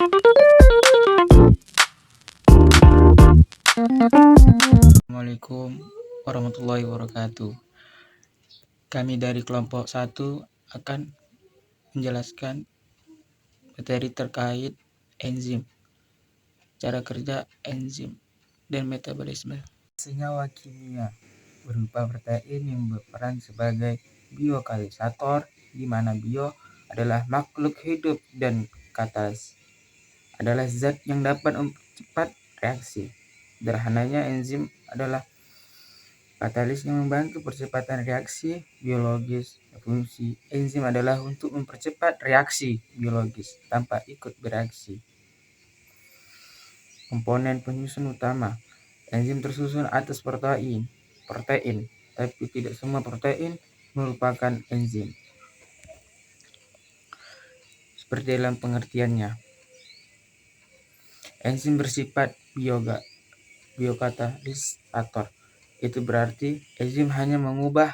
Assalamualaikum warahmatullahi wabarakatuh. Kami dari kelompok 1 akan menjelaskan materi terkait enzim, cara kerja enzim, dan metabolisme. Senyawa kimia berupa protein yang berperan sebagai biokatalisator, di mana bio adalah makhluk hidup dan katalis adalah zat yang dapat mempercepat reaksi. Sederhananya, enzim adalah katalis yang membantu percepatan reaksi biologis. Fungsi enzim adalah untuk mempercepat reaksi biologis tanpa ikut bereaksi. Komponen penyusun utama enzim tersusun atas protein, tapi tidak semua protein merupakan enzim. Seperti dalam pengertiannya, enzim bersifat biokatalisator. Itu berarti enzim hanya mengubah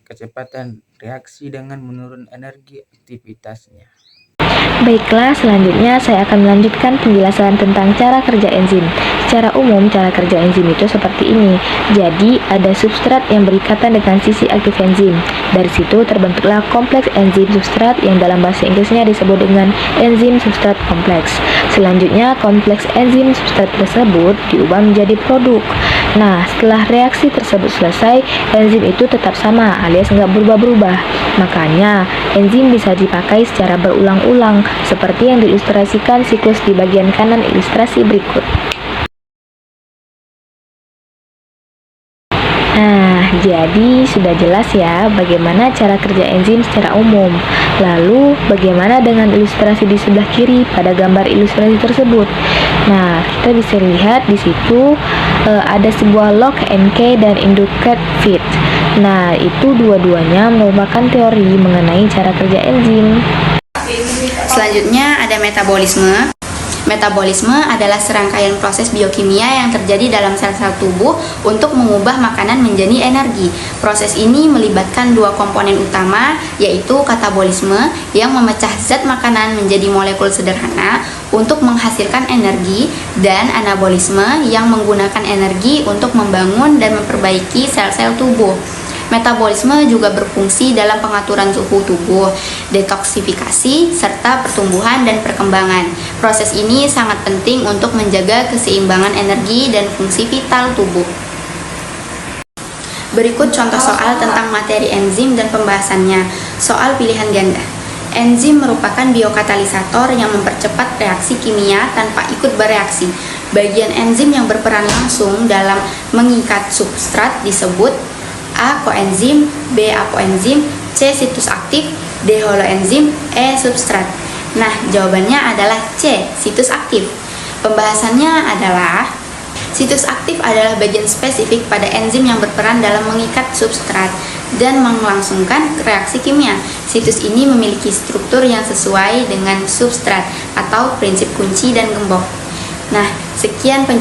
kecepatan reaksi dengan menurun energi aktivitasnya. Baiklah, selanjutnya saya akan melanjutkan penjelasan tentang cara kerja enzim. Secara umum, cara kerja enzim itu seperti ini. Jadi, ada substrat yang berikatan dengan sisi aktif enzim. Dari situ terbentuklah kompleks enzim substrat yang dalam bahasa Inggrisnya disebut dengan enzim substrat kompleks. Selanjutnya, kompleks enzim substrat tersebut diubah menjadi produk. Nah, setelah reaksi tersebut selesai, enzim itu tetap sama alias nggak berubah-berubah. Makanya, enzim bisa dipakai secara berulang-ulang, seperti yang diilustrasikan siklus di bagian kanan ilustrasi berikut. Nah, jadi sudah jelas ya bagaimana cara kerja enzim secara umum. Lalu, bagaimana dengan ilustrasi di sebelah kiri pada gambar ilustrasi tersebut? Nah, kita bisa lihat di situ ada sebuah log NK dan induced fit. Nah, itu dua-duanya merupakan teori mengenai cara kerja enzim. Selanjutnya ada metabolisme. Metabolisme adalah serangkaian proses biokimia yang terjadi dalam sel-sel tubuh untuk mengubah makanan menjadi energi. Proses ini melibatkan dua komponen utama, yaitu katabolisme yang memecah zat makanan menjadi molekul sederhana untuk menghasilkan energi, dan anabolisme yang menggunakan energi untuk membangun dan memperbaiki sel-sel tubuh. Metabolisme juga berfungsi dalam pengaturan suhu tubuh, detoksifikasi, serta pertumbuhan dan perkembangan. Proses ini sangat penting untuk menjaga keseimbangan energi dan fungsi vital tubuh. Berikut contoh soal tentang materi enzim dan pembahasannya. Soal pilihan ganda. Enzim merupakan biokatalisator yang mempercepat reaksi kimia tanpa ikut bereaksi. Bagian enzim yang berperan langsung dalam mengikat substrat disebut A. Koenzim, B. Apoenzim, C. Situs aktif, D. holoenzim, E. Substrat. Nah, jawabannya adalah C. Situs aktif. Pembahasannya adalah situs aktif adalah bagian spesifik pada enzim yang berperan dalam mengikat substrat dan melangsungkan reaksi kimia. Situs ini memiliki struktur yang sesuai dengan substrat atau prinsip kunci dan gembok. Nah, sekian penjelasan